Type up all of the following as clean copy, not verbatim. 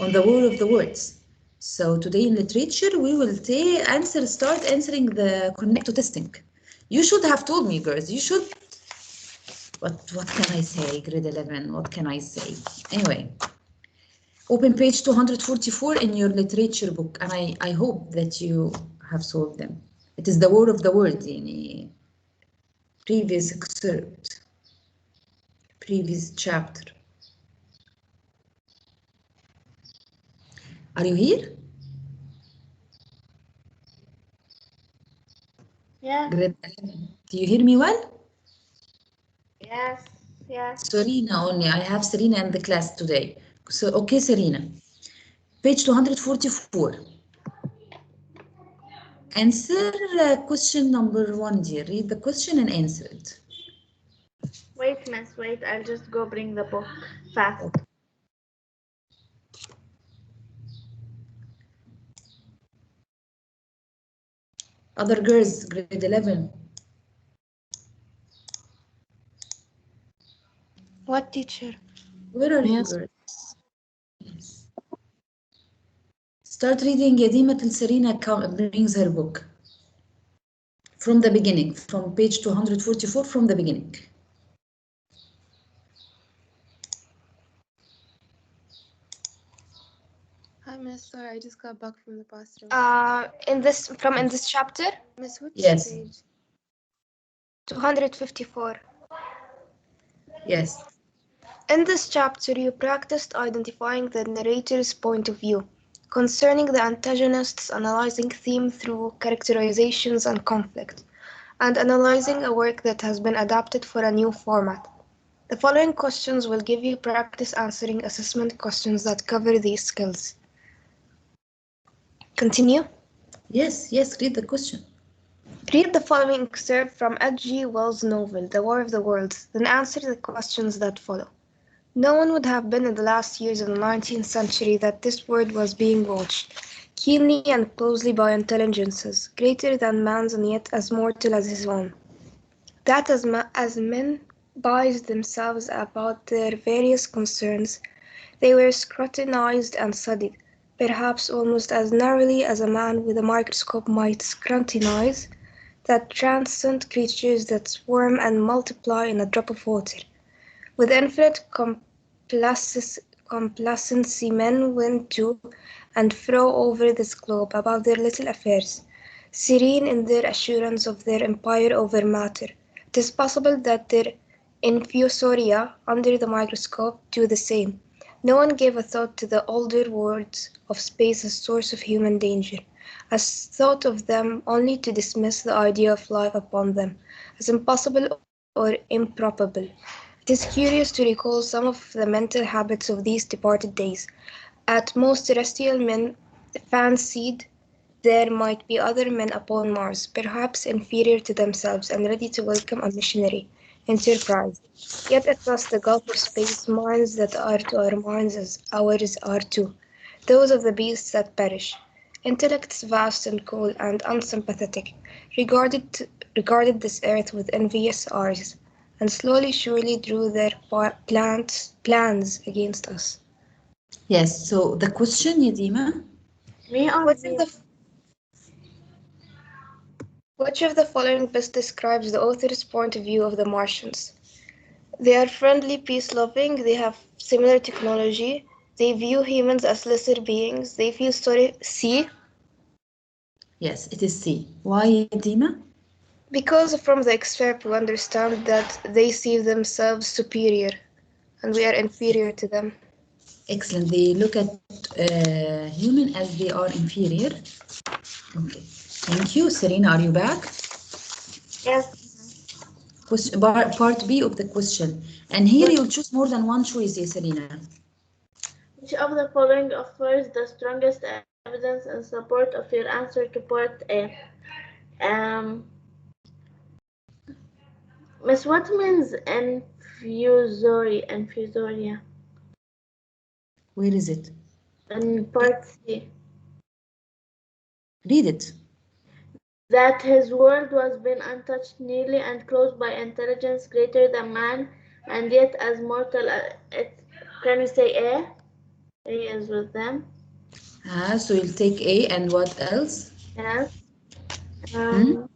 on the War of the Worlds. So today in literature, we will start answering the connecto testing. You should have told me, girls. You should. What can I say? Grade 11. What can I say? Anyway, open page 244 in your literature book, and I hope that you have solved them. It is the War of the World in previous excerpt, previous chapter. Are you here? Yeah. Grade 11. Do you hear me well? Yes. Yes. Serena only. I have Serena in the class today. So, okay, Serena. Page 244. Answer question number 1, dear. Read the question and answer it. Wait, miss. Wait. I'll just go bring the book fast. Okay. Other girls, grade 11. What teacher? Where are you, Yes. girls? Yes. Start reading Yadima till Serena brings her book. From the beginning, from page 244, from the beginning. Hi, Miss. Sorry, I just got back from the bathroom. In this chapter, Miss, which Yes. page? 254. Yes. In this chapter, you practiced identifying the narrator's point of view, concerning the antagonist's analyzing theme through characterizations and conflict, and analyzing a work that has been adapted for a new format. The following questions will give you practice answering assessment questions that cover these skills. Continue. Yes, read the question. Read the following excerpt from H.G. Wells' novel, The War of the Worlds, then answer the questions that follow. No one would have been in the last years of the 19th century that this world was being watched, keenly and closely by intelligences, greater than man's and yet as mortal as his own. That as men busied themselves about their various concerns, they were scrutinized and studied, perhaps almost as narrowly as a man with a microscope might scrutinize that transcendent creatures that swarm and multiply in a drop of water. With infinite complacency men went to and fro over this globe about their little affairs, serene in their assurance of their empire over matter. It is possible that their infusoria under the microscope do the same. No one gave a thought to the older worlds of space as source of human danger, as thought of them only to dismiss the idea of life upon them, as impossible or improbable. It is curious to recall some of the mental habits of these departed days. At most terrestrial men fancied there might be other men upon Mars, perhaps inferior to themselves and ready to welcome a missionary enterprise. Yet across the gulf of space, minds that are to our minds as ours are too, those of the beasts that perish. Intellects vast and cold and unsympathetic regarded this earth with envious eyes, and slowly surely drew their plans against us. Yes, so the question, Yadima? Which of the following best describes the author's point of view of the Martians? They are friendly, peace-loving, they have similar technology, they view humans as lesser beings, they feel sorry. C. Yes, it is C. Why, Yadima? Because from the excerpt we understand that they see themselves superior and we are inferior to them. Excellent. They look at human as they are inferior. Okay. Thank you. Serena, are you back? Yes. Part B of the question. And here you'll choose more than one choice, Serena. Which of the following offers the strongest evidence in support of your answer to part A? Miss, what means infusoria? Where is it? In part C. Read it. That his world was been untouched nearly and closed by intelligence greater than man, and yet as mortal as it. Can you say A? A is with them. So you'll take A and what else? Yes. Mm.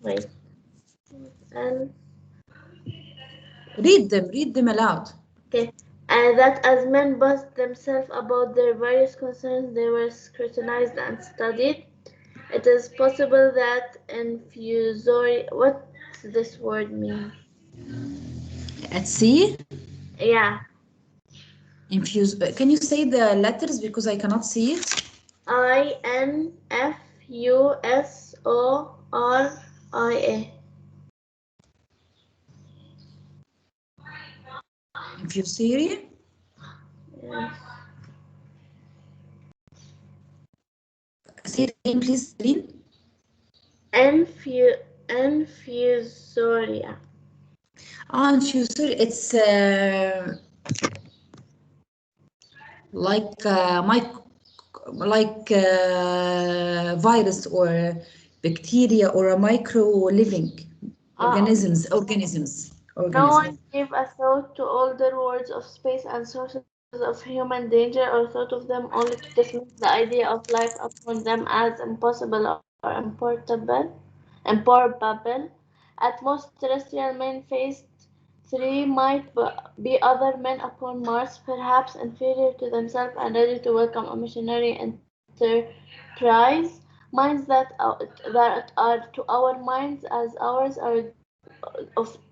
Wait. And Read them aloud. okay. That as men buzzed themselves about their various concerns, they were scrutinized and studied. It is possible that infusory. What's this word mean? At C, Yeah. infuse. Can you say the letters because I cannot see it? INFUSORIA. Infusoria. Yes. Say it again, please, Celine. Infusoria. Infusoria. It's like virus or bacteria or a micro living organisms. No one gave a thought to all the words of space and sources of human danger, or thought of them only to dismiss the idea of life upon them as impossible or improbable. At most, terrestrial men faced 3 might be other men upon Mars, perhaps inferior to themselves and ready to welcome a missionary enterprise. Minds that are to our minds as ours are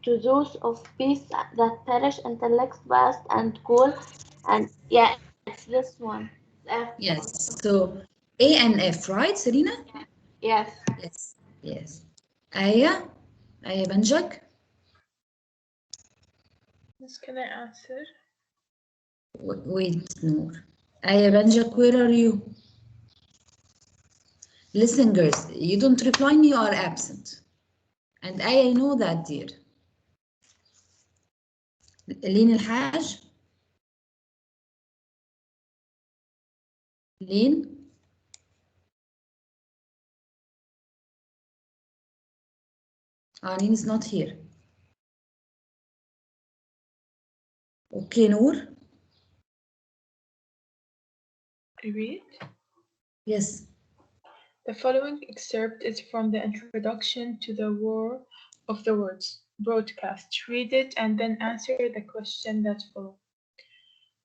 to those of beasts that perish, intellects vast and cool, and yeah, it's this one. F. Yes. So A and F, right, Serena? Yes. Yes. Yes. Aya Banjak. Miss, can I answer? Wait, Noor. Aya Banjak, where are you? Listen, girls, you don't reply me, you are absent. And I know that, dear. لين الحاج. لين. Lين is not here. Okay, Noor. I read. Yes. The following excerpt is from the introduction to the War of the Words broadcast. Read it and then answer the question that follows.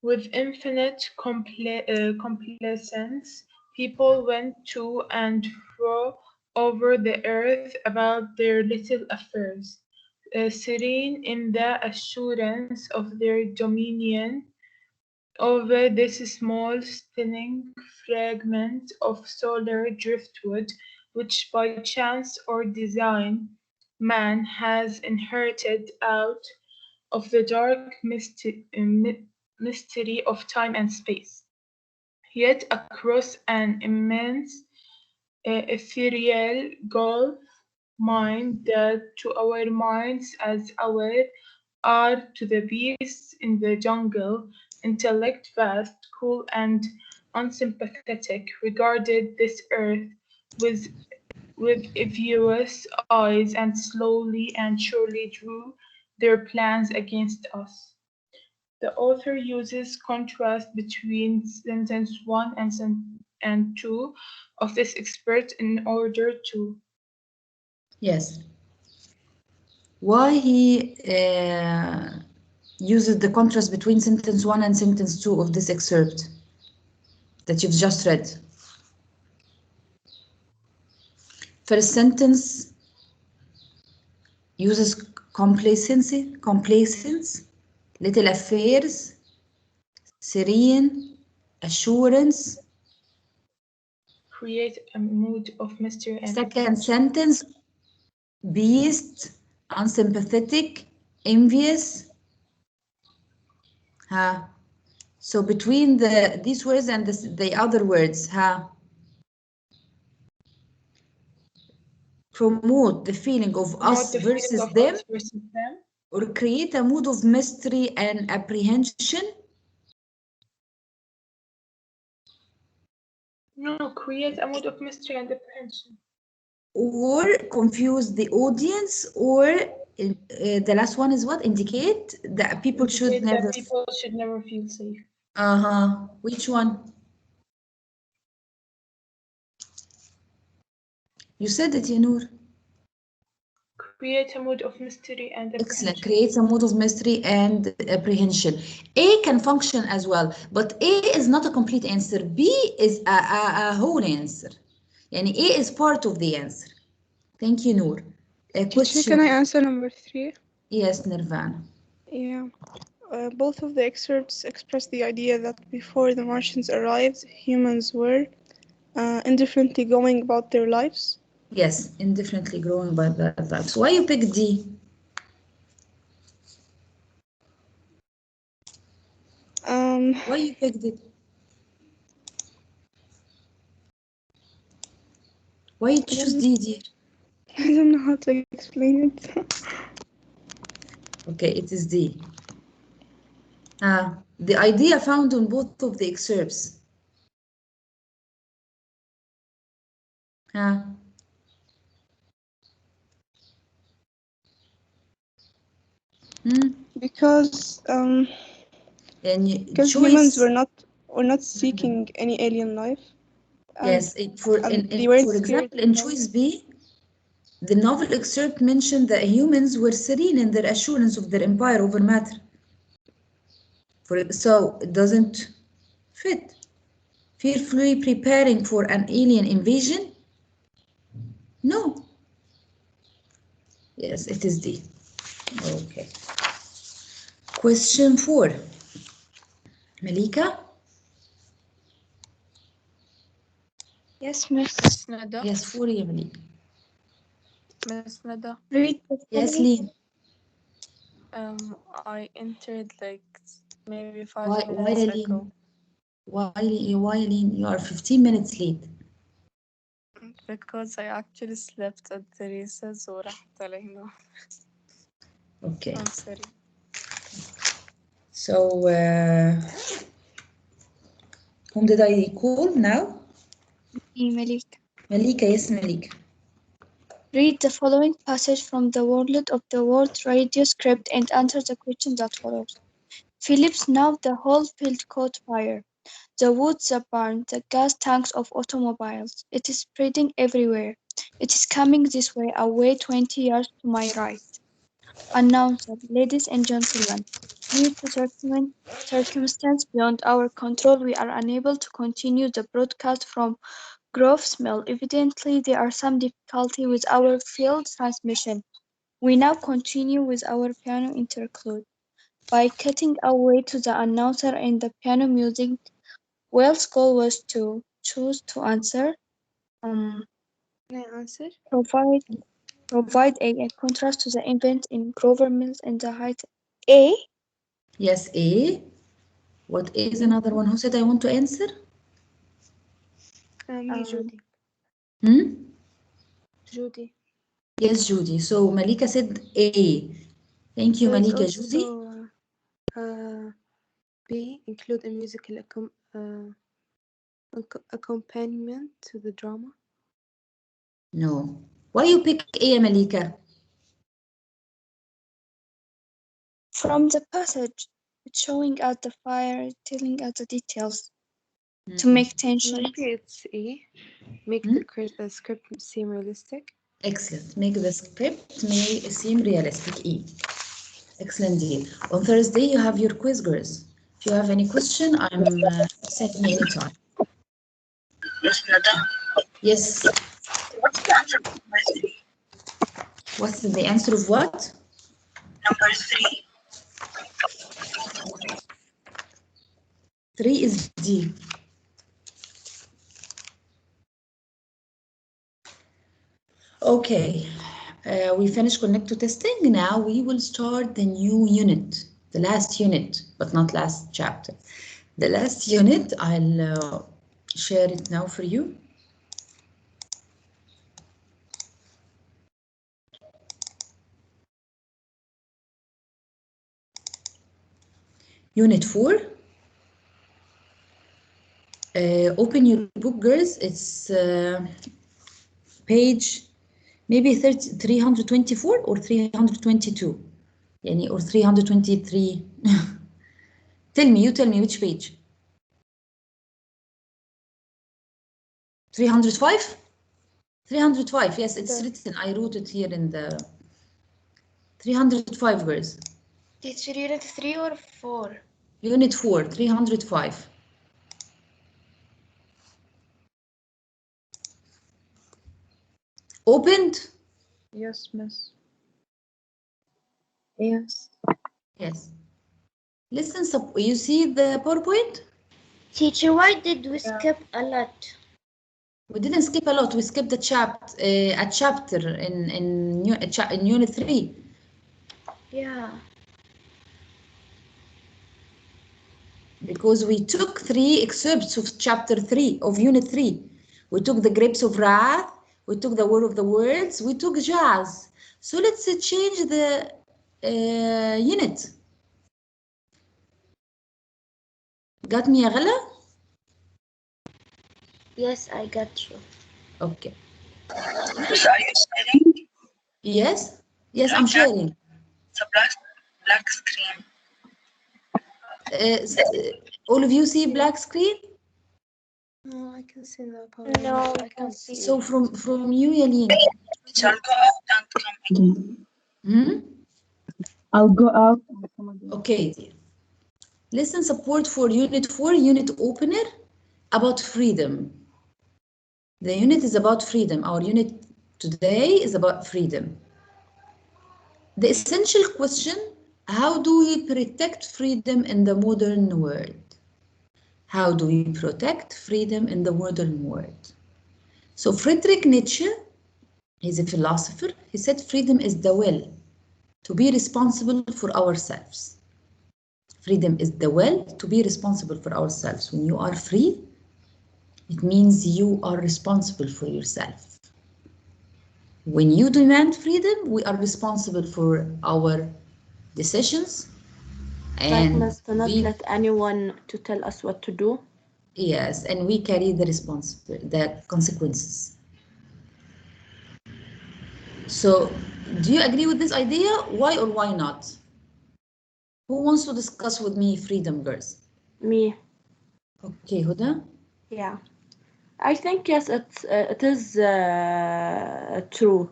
With infinite complacence, people went to and fro over the earth about their little affairs, serene in the assurance of their dominion over this small spinning fragment of solar driftwood, which by chance or design man has inherited out of the dark mystery of time and space. Yet across an immense ethereal gulf, mind that to our minds as our are to the beasts in the jungle, intellect vast, cool, and unsympathetic, regarded this earth with envious eyes and slowly and surely drew their plans against us. The author uses contrast between sentence 1 and 2 of this excerpt in order to Yes. Why he uses the contrast between sentence 1 and sentence 2 of this excerpt that you've just read. First sentence uses complacence, little affairs, serene, assurance. create a mood of mystery and Second sentence, beast, unsympathetic, envious. So between these words and the other words, promote the feeling of us versus them, or create a mood of mystery and apprehension. No, create a mood of mystery and apprehension. Or confuse the audience, or The last one is what? Indicate that people should Indicate never. that people should never feel safe. Which one? You said it, Yanur. Create a mood of mystery and Excellent. apprehension. Creates a mood of mystery and apprehension. A can function as well, but A is not a complete answer. B is a whole answer. Yani A is part of the answer. Thank you, Noor. Teacher, can I answer number 3? Yes, Nirvana. Yeah. Both of the excerpts express the idea that before the Martians arrived, humans were indifferently going about their lives. Yes, indifferently growing by that life. So why you pick D? Why you picked it? Why you choose D, dear? I don't know how to explain it. Okay, it is D. The idea found on both of the excerpts. Because choice. humans were not seeking any alien life. Yes, for example, in choice B, the novel excerpt mentioned that humans were serene in their assurance of their empire over matter. So it doesn't fit. Fearfully preparing for an alien invasion? No. Yes, it is D. Okay. Question 4. Malika? Yes, Miss. Miss Nada. Yes, 4 يا Malika. Miss Nada. Read the Yes, following. Lee. I entered like maybe 5 Why, minutes Lee? ago. Why, Lee? You are 15 minutes late. Because I actually slept at the recess ورحت علينا. Okay. I'm sorry. So, whom did I call now? Malika. Malika, yes, Malika. Read the following passage from the World of the World radio script and answer the question that follows. Phillips, now the whole field caught fire. The woods, the barn, the gas tanks of automobiles. It is spreading everywhere. It is coming this way, away 20 yards to my right. Announcer, ladies and gentlemen, due to circumstance beyond our control, we are unable to continue the broadcast from Groves Mill. Evidently, there are some difficulty with our field transmission. We now continue with our piano interlude. By cutting away to the announcer and the piano music, Wells' goal was to choose to answer. Can I answer? Provide a contrast to the event in Grover Mills and the height. A. Yes, A. What is another one? Who said I want to answer? Me, Judy. Judy. Yes, Judy. So Malika said A. Thank you, There's Malika. Judy? B, include a musical accompaniment to the drama. No. Why you pick A, Malika? From the passage, it's showing out the fire, telling us the details to make tension. Maybe it's E. Make the script seem realistic. Excellent. Make the script seem realistic. E. Excellent deal. On Thursday, you have your quiz, girls. If you have any question, I'm sending me anytime. Yes. What's the answer of number 3? What's the answer of what? Number 3. 3 is D. Okay, we finished Connecto testing. Now we will start the new unit, the last unit, but not last chapter. The last unit, I'll share it now for you. Unit 4. Open your book, girls. It's page maybe 324 or 322 يعني or 323 you tell me which page. 305? 305, yes, it's written. I wrote it here in the 305 girls. Teacher, unit 3 or 4? Unit 4, 305. Opened? Yes, miss. Yes. Yes. Listen, you see the PowerPoint? Teacher, why did we skip a lot? We didn't skip a lot. We skipped a chapter in unit 3. Yeah. Because we took 3 excerpts of chapter 3 of unit 3. We took the grapes of wrath. We took the word of the words. We took jazz. So let's change the unit. Got me, Aghala? Yes, I got you. Okay. Are you sharing? Yes? Yes, I'm sharing. It's a black screen. All of you see black screen? No, I can see the No, I can't see. So from you, Yaleen. Shall go out and come again. Hmm? I'll go out and come again. Okay, dear. Listen support for unit 4, unit opener about freedom. The unit is about freedom. Our unit today is about freedom. The essential question, how do we protect freedom in the modern world? How do we protect freedom in the modern world? So Friedrich Nietzsche, he's a philosopher, he said freedom is the will to be responsible for ourselves. Freedom is the will to be responsible for ourselves. When you are free, it means you are responsible for yourself. When you demand freedom, we are responsible for our decisions. And Like to not let anyone to tell us what to do. Yes, and we carry the consequences. So, do you agree with this idea? Why or why not? Who wants to discuss with me freedom, girls? Me. Okay, Huda? Yeah. I think yes, it is true.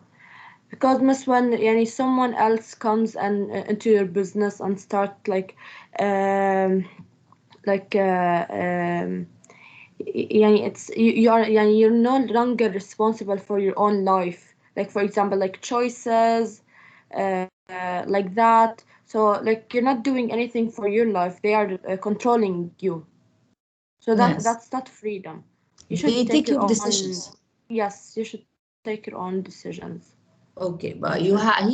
Because miss when someone else comes and into your business and start it's you're no longer responsible for your own life. Like for example, like choices, like that. So like you're not doing anything for your life. They are controlling you. So that's not freedom. You should They take your your own decisions. Yes, you should take your own decisions. Okay, but he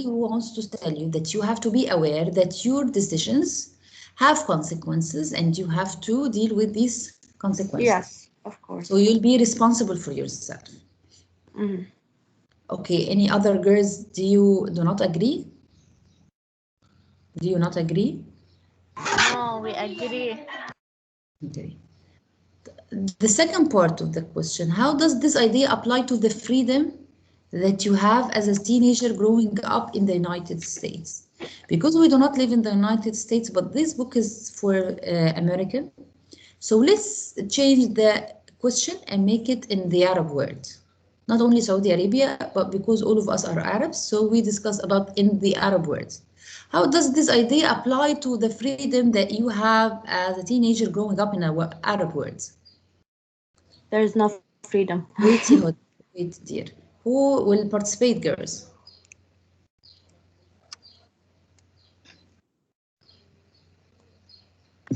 wants to tell you that you have to be aware that your decisions have consequences and you have to deal with these consequences. Yes, of course. So you'll be responsible for yourself. Mm-hmm. Okay, any other girls do not agree? Do you not agree? No, we agree. Okay. The second part of the question, how does this idea apply to the freedom that you have as a teenager growing up in the United States? Because we do not live in the United States, but this book is for American. So let's change the question and make it in the Arab world. Not only Saudi Arabia, but because all of us are Arabs, so we discuss about in the Arab world. How does this idea apply to the freedom that you have as a teenager growing up in an Arab world? There is no freedom. Wait, dear. Who will participate, girls?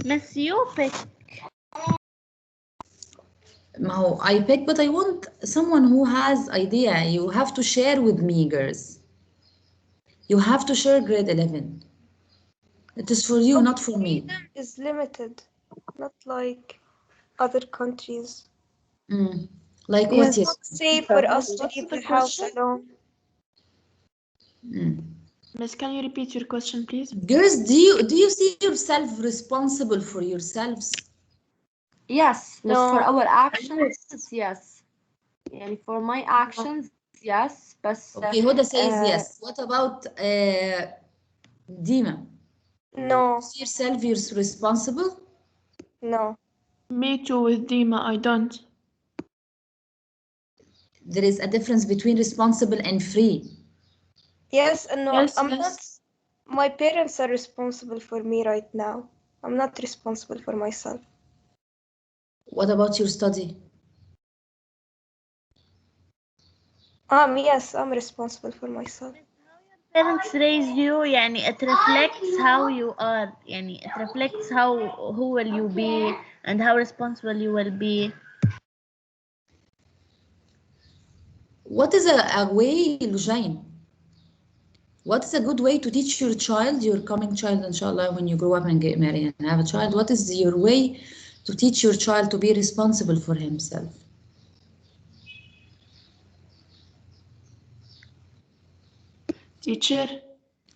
Miss, you pick. No, I pick, but I want someone who has idea. You have to share with me, girls. You have to share grade 11. It is for you, not for me. Freedom is limited, not like other countries. Like Yes. what? It's not safe for us to What's leave the the house question? alone. Miss, can you repeat your question, please? Girls, do you see yourself responsible for yourselves? Yes, Miss, No. for our actions, yes. And for my actions, yes بس Okay, Huda says yes. What about Dima? No, See yourself, you're responsible? no. Me too with Dima, I don't. There is a difference between responsible and free. Yes, no, Yes, I'm not. yes. My parents are responsible for me right now. I'm not responsible for myself. What about your study? Yes, I'm responsible for myself. Parents raise you يعني it reflects how you are يعني it reflects who will you be and how responsible you will be. What is a way, Lujain? What is a good way to teach your child, your coming child, inshallah, when you grow up and get married and have a child? What is your way to teach your child to be responsible for himself? Teacher.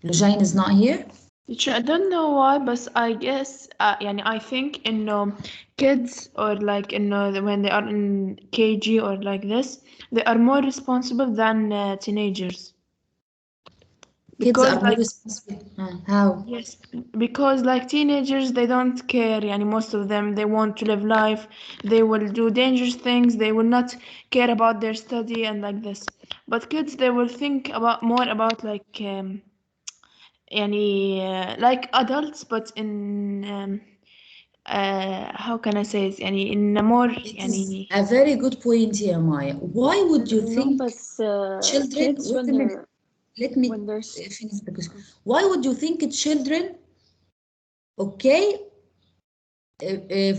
Lujain is not here? Teacher, I don't know why, but I guess يعني I think kids or like when they are in KG or like this, they are more responsible than teenagers. Kids Because are more like responsible. How? yes, because like teenagers they don't care. يعني most of them they want to live life. They will do dangerous things. They will not care about their study and like this. But kids they will think more about like like adults but in how can I say it يعني in a more It is يعني a very good point here, Maya. Why would you no think but children, kids wait when a minute, they're let me when they're finish the question. Why would you think children, okay,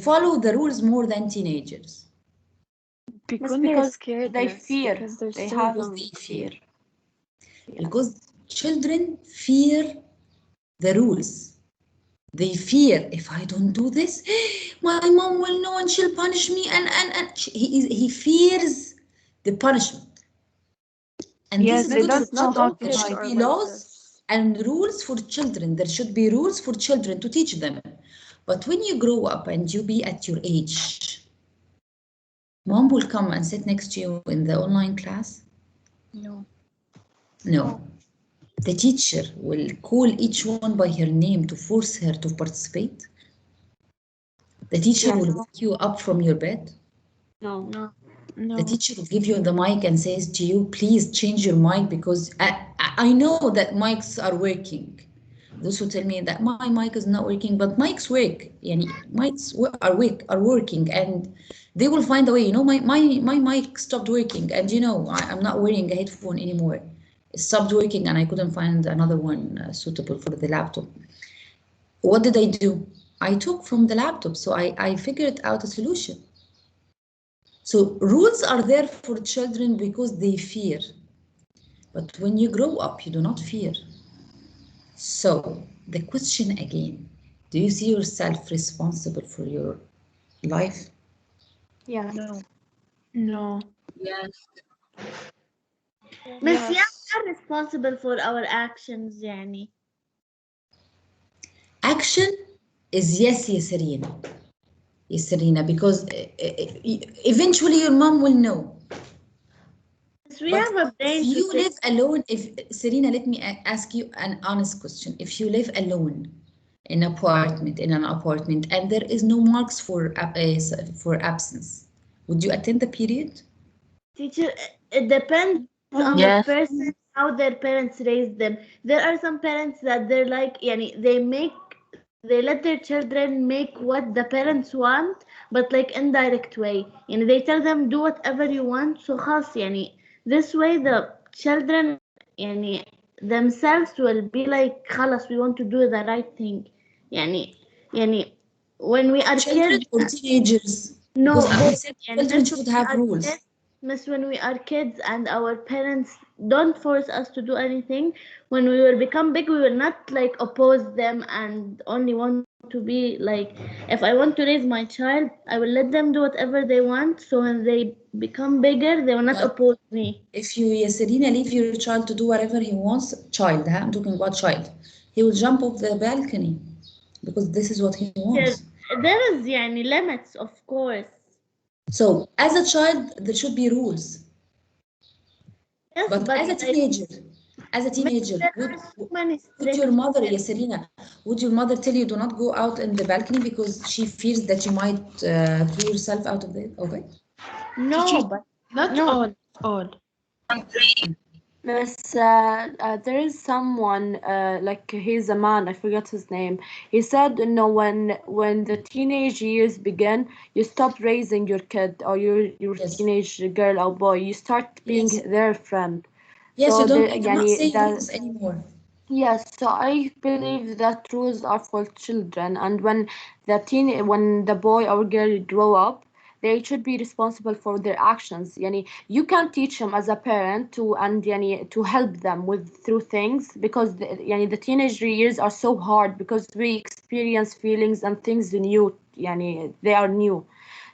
follow the rules more than teenagers? because scared, they yes, fear because they're they so have young. They fear. Yeah. Because children fear the rules. They fear, if I don't do this, my mom will know and she'll punish me, and he fears the punishment. And yes, this they is good for don't know Not children. how all to There kids should are be like laws this. and rules for children. There should be rules for children to teach them. But when you grow up and you be at your age, mom will come and sit next to you in the online class? No. No. The teacher will call each one by her name to force her to participate? The teacher Yes. will wake you up from your bed? No. No. The teacher will give you the mic and says to you, please change your mic, because I know that mics are working. Those who tell me that my mic is not working, but mics work. Yani, mics are working, and they will find a way. You know, my mic stopped working, and I'm not wearing a headphone anymore. It stopped working, and I couldn't find another one suitable for the laptop. What did I do? I took from the laptop, so I figured out a solution. So rules are there for children because they fear. But when you grow up, you do not fear. So the question again, do you see yourself responsible for your life? Yeah. No. No. Yes. Miss, yeah, Yes. we are responsible for our actions يعني. Action is yes, Serena. Yes, Serena, because eventually your mom will know. Yes, we But have a brain if to you think. live alone, Serena, let me ask you an honest question. If you live alone in an apartment, and there is no marks for absence, would you attend the period? Teacher, it depends on Yes. the person, how their parents raised them. There are some parents that they're like, يعني, they let their children make what the parents want, but like indirect way. يعني they tell them do whatever you want, so خلاص يعني this way the children يعني themselves will be like خلاص we want to do the right thing. يعني when we are Children kids, or teenagers? no, Because we both. said And children miss, when should we have are rules. kids, miss, when we are kids and our parents don't force us to do anything, when we will become big, we will not like oppose them and only want to be like, if I want to raise my child, I will let them do whatever they want. So when they become bigger, they will not But oppose me. if you, Serena, leave your child to do whatever he wants, I'm talking about child, he will jump off the balcony because this is what he wants. There is يعني limits, of course. So as a child, there should be rules. Yes, But as a like, teenager, there would, are so many would strict your mother, yes, Selena, would your mother tell you do not go out in the balcony because she fears that you might throw yourself out of it? No, Teachers, but not no. all. Miss, there is someone, like he's a man, I forgot his name. He said, you know, when the teenage years begin, you stop raising your kid or your Yes. teenage girl or boy. You start being Yes. their friend. Yes, So you don't, the, you cannot yani, say the, rules anymore. yes, so I believe that rules are for children, and when when the boy or girl grow up, they should be responsible for their actions. Yani, you can teach them as a parent to help them with through things because the teenage years are so hard because we experience feelings and things new. Yani, they are new.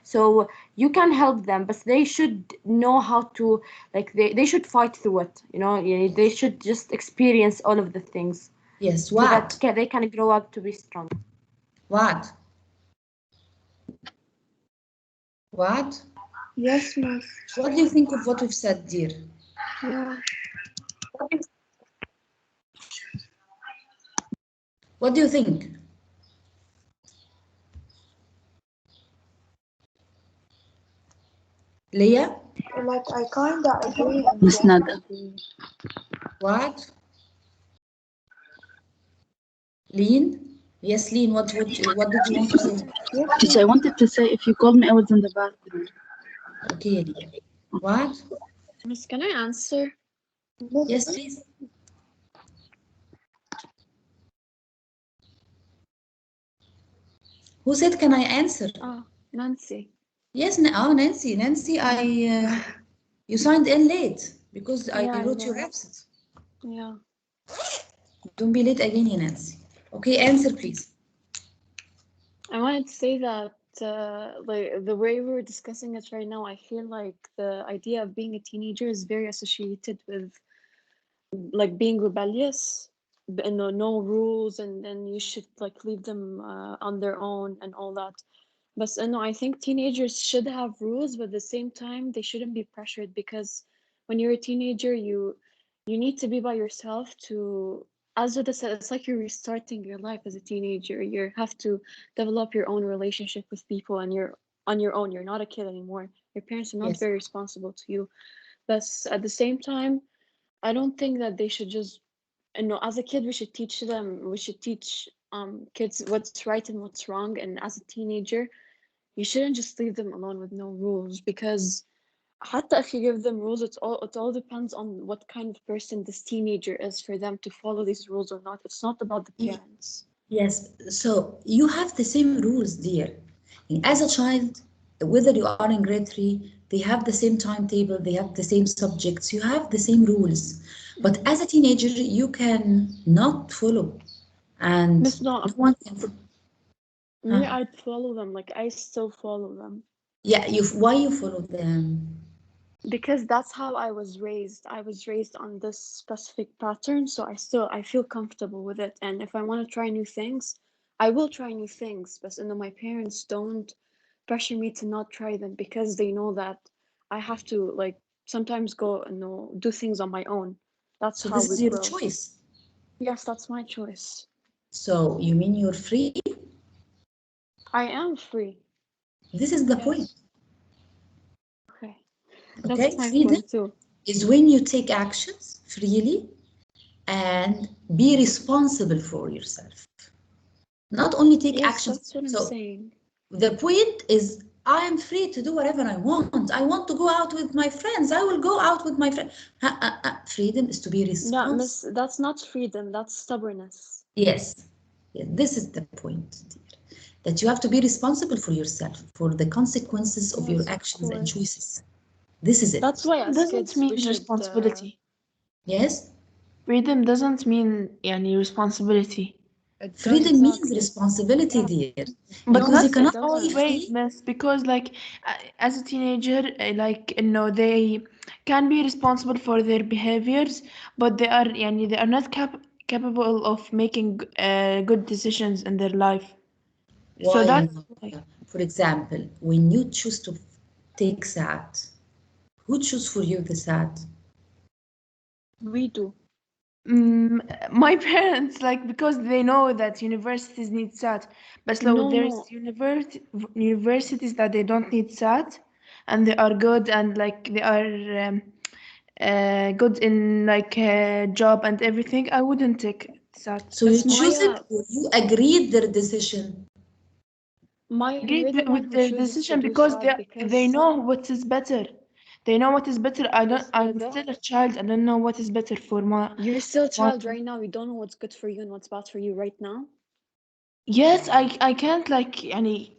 So you can help them, but they should know how to, like, they should fight through it, they should just experience all of the things Yes, so that what? they can grow up to be strong. What? What? Yes, miss. What do you think of what we've said, dear? Yeah. What do you think? Leah? Like, I kinda agree and Miss don't Nada. agree. What? Lean? Yes, Lean, what did you want to say? Teacher, I wanted to say if you called me, I was in the bathroom. Okay, Leah. What? Miss, can I answer? Yes, please. Who said, can I answer? Oh, Nancy. Yes, Nancy. Nancy, you signed in late because I Yeah, I wrote your know. absence. Yeah. Don't be late again, Nancy. Okay, answer, please. I wanted to say that, like the way we're discussing it right now, I feel like the idea of being a teenager is very associated with like being rebellious, no rules, and then you should like leave them on their own and all that. But no, I think teenagers should have rules, but at the same time, they shouldn't be pressured because when you're a teenager, you need to be by yourself to, as Huda said, it's like you're restarting your life as a teenager. You have to develop your own relationship with people, and you're on your own. You're not a kid anymore. Your parents are not Yes. very responsible to you. But at the same time, I don't think that they should just, as a kid, we should teach kids what's right and what's wrong. And as a teenager, you shouldn't just leave them alone with no rules because حتى if you give them rules, it all depends on what kind of person this teenager is for them to follow these rules or not. It's not about the parents. Yes, so you have the same rules, dear. As a child, whether you are in grade 3, they have the same timetable, they have the same subjects, you have the same rules. But as a teenager, you can not follow. And Miss, no, no one can. me, I'd follow them. Like, I still follow them. Yeah, why you follow them? Because that's how I was raised. I was raised on this specific pattern, so I feel comfortable with it. And if I want to try new things, I will try new things. But my parents don't pressure me to not try them because they know that I have to like sometimes go and do things on my own. That's So how this we is your grow. choice. Yes, that's my choice. So you mean you're free? I am free. This is the Yes. point. Okay. Okay, That's my freedom point too. is when you take actions freely and be responsible for yourself. Not only take Yes, actions. that's what I'm So saying. the point is, I am free to do whatever I want. I want to go out with my friends. I will go out with my friends. Freedom is to be No, responsible. miss, that's not freedom. That's stubbornness. Yes. This is the point, dear. That you have to be responsible for yourself, for the consequences of your Yes, of actions and course. choices. This is it. That's why as Doesn't kids mean we should. responsibility. Yes? Freedom doesn't mean responsibility. Freedom means Exactly. responsibility, dear. But Because you not cannot doesn't. be always, free. miss, because like as a teenager, they can be responsible for their behaviors, but they are not capable of making good decisions in their life. So Why that's not? For example, when you choose to take SAT, who choose for you the SAT? We do. My parents, like, because they know that universities need SAT, but so No, there's no. universities that they don't need SAT, and they are good, and like they are good in like job and everything. I wouldn't take SAT. So you But choose it Maya, or you agreed their decision? Maya, Agree you're the one with who their chooses to decision do because SAT they know what is better. They know what is better. I'm Mustada, still a child. I don't know what is better for my. you're still a my child right now. You don't know what's good for you and what's bad for you right now. Yes, I can't like يعني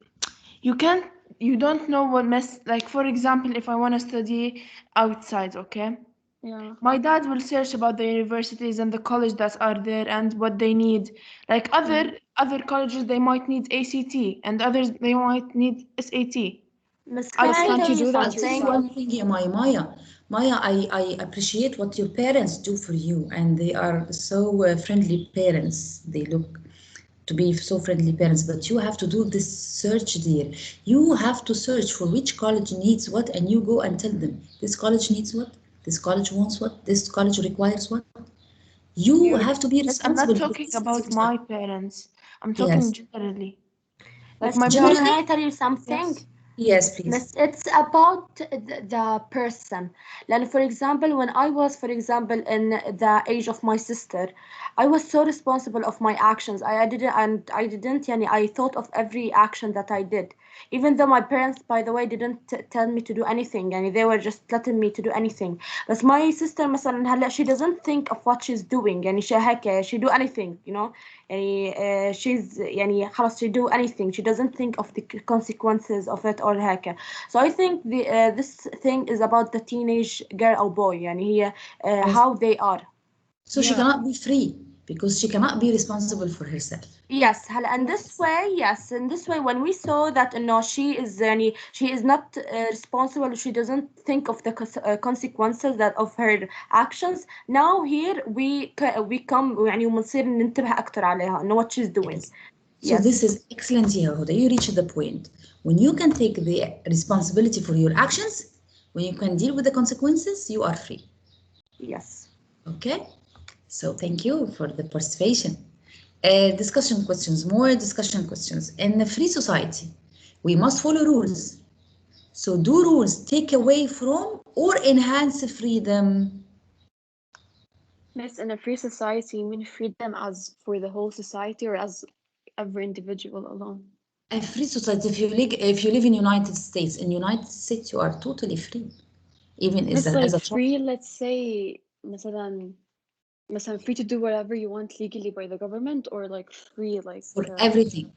you can't you don't know what mess like for example if I want to study outside, okay? Yeah. My dad will search about the universities and the college that are there and what they need. Like other colleges they might need ACT and others they might need SAT. Miss, I can I think Can't tell you you do that I'll tell you something? yourself? one thing, yeah, Maya. Maya, I appreciate what your parents do for you, and they are so friendly parents. They look to be so friendly parents, but you have to do this search, dear. You have to search for which college needs what, and you go and tell them this college needs what, this college wants what, this college requires what. You yeah, have to be but I'm not responsible for talking this as a about child. my parents. I'm talking Yes. generally. Like Miss, my can parents. I tell you something? Yes. Yes, please. Miss, it's about the person. Like, for example, when I was, for example, in the age of my sister, I was so responsible of my actions. I didn't, yani, I thought of every action that I did. Even though my parents, by the way, didn't tell me to do anything, and they were just letting me to do anything. But my sister, مثلا, هلا, she doesn't think of what she's doing. يعني she do anything, you know. يعني she's يعني خلاص she do anything. She doesn't think of the consequences of it or هيك. So I think this thing is about the teenage girl or boy. يعني هي Yes. how they are. So she cannot be free because she cannot be responsible for herself. Yes, هلا in this way, yes, in this way, when we saw that no, she is not responsible, she doesn't think of the consequences that of her actions. Now here we come يعني ونصير ننتبه أكتر عليها, know what she's doing. Yes. So Yes. this is excellent here, Huda. You reached the point. When you can take the responsibility for your actions, when you can deal with the consequences, you are free. Yes. Okay? So thank you for the participation. Discussion questions, more discussion questions. In a free society, we must follow rules. So do rules take away from or enhance freedom? Miss, in a free society, you mean freedom as for the whole society or as every individual alone? A free society, if you live in United States, in United States you are totally free. Even Miss, as like a child. free, let's say, مثلا free to do whatever you want legally by the government, or like free like For everything,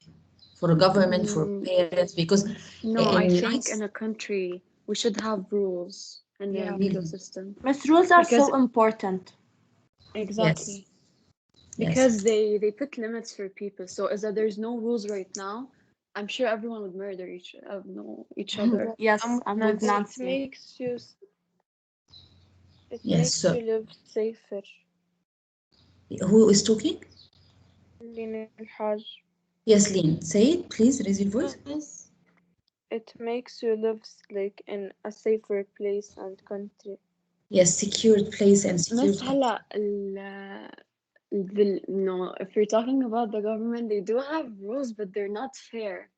for government, for parents, because no, I in think in a country we should have rules in the legal system. Miss, rules are Because so important. exactly. Yes. Because they put limits for people. So as that there's no rules right now, I'm sure everyone would murder each other. Yes, I'm with Nancy. Nancy. It Yes, makes so you live safer. who is talking? Lin al-Haj. Yes, Lynn, say it, please raise your voice. It makes you live like in a safer place and country. Yes, secured place and secured Miss هلا no, if you're talking about the government, they do have rules, but they're not fair.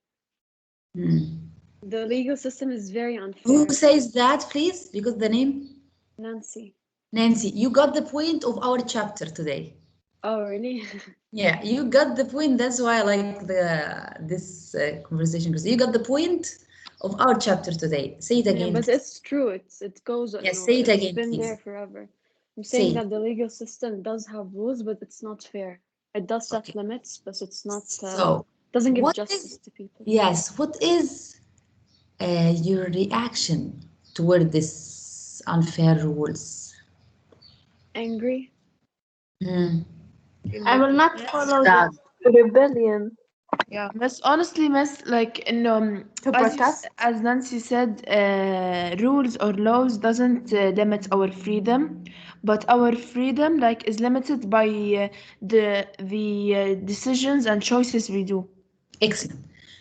The legal system is very unfair. Who says that, please? Because the name? Nancy. Nancy, you got the point of our chapter today. Oh, really? Yeah, you got the point. That's why I like this conversation, because you got the point of our chapter today. Say it again. Yeah, but please. it's true. It goes. Yes, No, say it it's again, been please. there forever. I'm Say saying it. that the legal system does have rules, but it's not fair. It does set Okay. limits, but it's not. So, doesn't give what justice is, to people. yes, what is your reaction toward this unfair rules? Angry. I will not follow Sad. Rebellion. Yeah, miss, honestly, miss, like in to protest. as Nancy said, rules or laws doesn't limit our freedom, but our freedom like is limited by the decisions and choices we do. Excellent.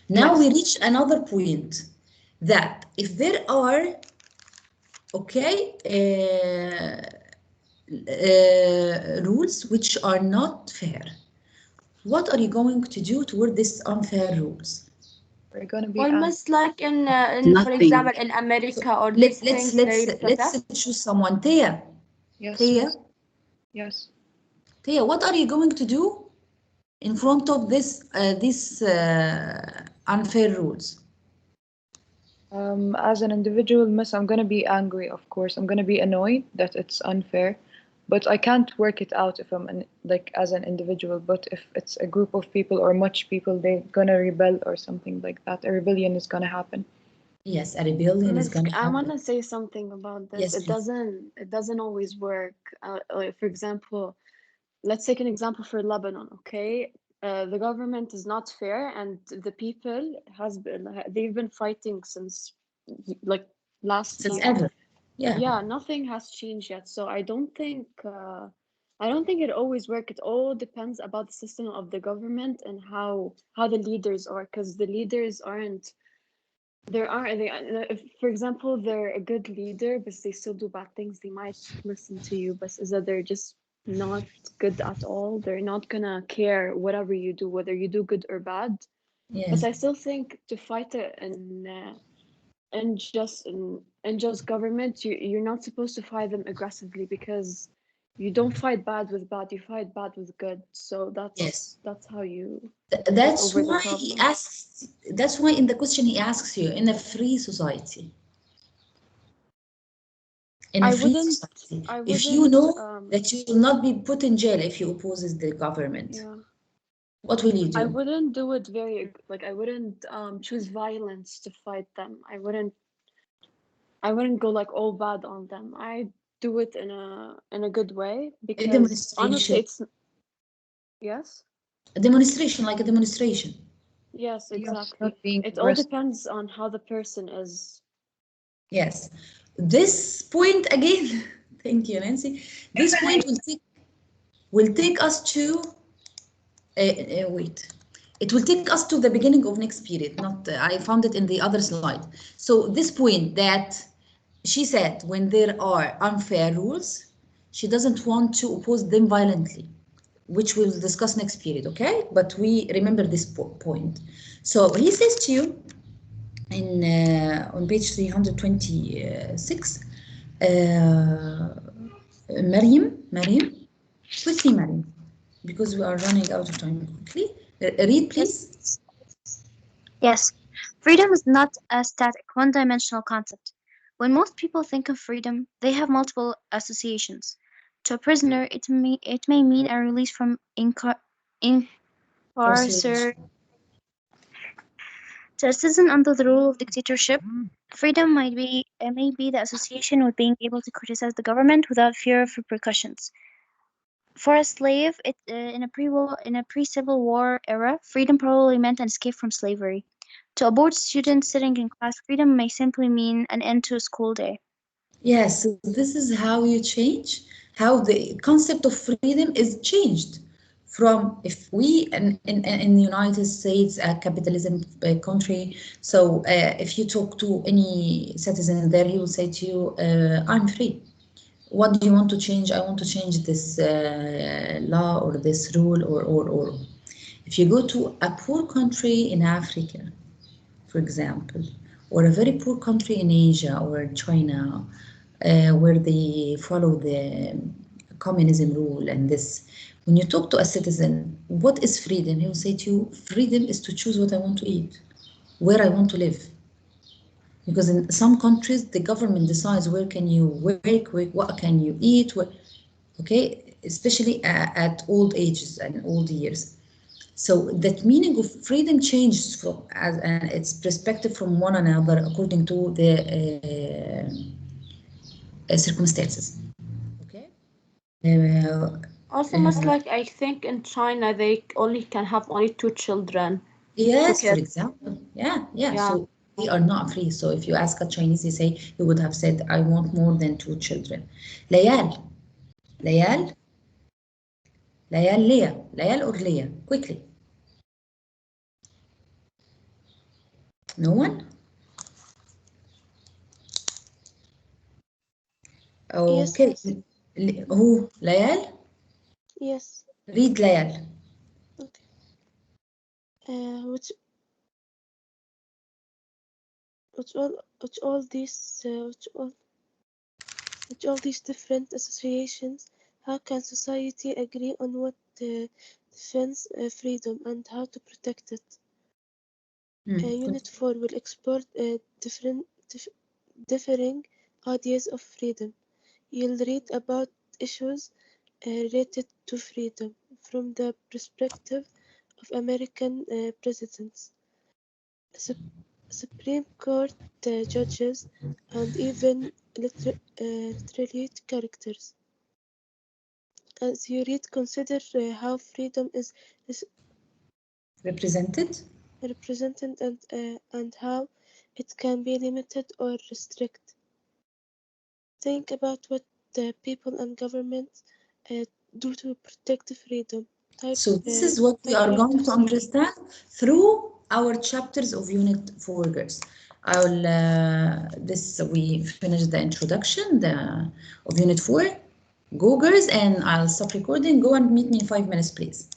Now Yes. we reach another point, that if there are, okay, rules which are not fair. What are you going to do toward these unfair rules? We're gonna be Almost like in for Nothing. example, in America or these things very Let's choose someone. Thea. yes, Thea. yes. Thea, what are you going to do in front of this these unfair rules? As an individual, miss, I'm gonna be angry, of course. I'm gonna be annoyed that it's unfair, but I can't work it out if I'm like as an individual. But if it's a group of people or much people, they're gonna rebel or something like that. A rebellion is gonna happen. Yes, a rebellion is Miss, going to I happen. want to say something about this. Yes, It please. doesn't always work. Like, for example, let's take an example for Lebanon, okay? The government is not fair, and the people they've been fighting since like last Since year. ever. Yeah. Yeah, nothing has changed yet. So I don't think it always works. It all depends about the system of the government and how the leaders are, because the leaders aren't. If, for example, they're a good leader, but they still do bad things, they might listen to you, but is that they're just not good at all. They're not gonna care whatever you do, whether you do good or bad. Yes. But I still think to fight unjust government, you're not supposed to fight them aggressively, because you don't fight bad with bad, you fight bad with good. So Yes. that's how you That's get over the why problem. he asks. That's why in the question he asks you, in a free society. In a free society, if you know that you will not be put in jail if you opposes the government, Yeah. what will you do? I wouldn't do it I wouldn't choose violence to fight them. I wouldn't go like all bad on them. I do it in a good way, because honestly it's yes. A demonstration, like a demonstration. Yes, exactly. Not being It all aggressive. depends on how the person is. Yes. This point again, thank you, Nancy. This point will take us to wait. It will take us to the beginning of next period. Not I found it in the other slide. So this point that she said, when there are unfair rules, she doesn't want to oppose them violently, which we'll discuss next period, okay? But we remember this point. So he says to you in on page 326, Maryam, quickly, Maryam, because we are running out of time. Quickly, read, please. Yes, freedom is not a static, one-dimensional concept. When most people think of freedom, they have multiple associations. To a prisoner, it may mean a release from incarceration. To a citizen under the rule of dictatorship, freedom may be the association with being able to criticize the government without fear of repercussions. For a slave, in a pre-Civil War era, freedom probably meant an escape from slavery. To a bored student sitting in class, freedom may simply mean an end to a school day. Yes, so this is how you change, how the concept of freedom is changed. From if we in the United States, a capitalism country, so if you talk to any citizen there, he will say to you, I'm free. What do you want to change? I want to change this law or this rule or. If you go to a poor country in Africa, for example, or a very poor country in Asia or China, where they follow the communism rule and this, when you talk to a citizen, what is freedom? He will say to you, freedom is to choose what I want to eat, where I want to live. Because in some countries, the government decides where can you work, what can you eat, okay, especially at old ages and old years. So that meaning of freedom changes from its perspective from one another according to the circumstances. Okay. Also, most like I think in China they can have only 2 children. Yes, for example. Yeah. So they are not free. So if you ask a Chinese, they say he would have said, I want more than 2 children. Layal, Leah, Layal or Leah, quickly. No one? Okay. Yes. Who? Layal? Yes. Read Layal. Okay. Which all these different associations, how can society agree on what defends freedom and how to protect it? Unit 4 will explore differing ideas of freedom. You'll read about issues related to freedom from the perspective of American presidents, Supreme Court judges, and even literate characters. As you read, consider how freedom is represented and how it can be limited or restricted. Think about what the people and governments do to protect freedom. So this is what we are going to understand through our chapters of Unit 4, girls. We finished the introduction of Unit 4. Go, girls, and I'll stop recording. Go and meet me in 5 minutes, please.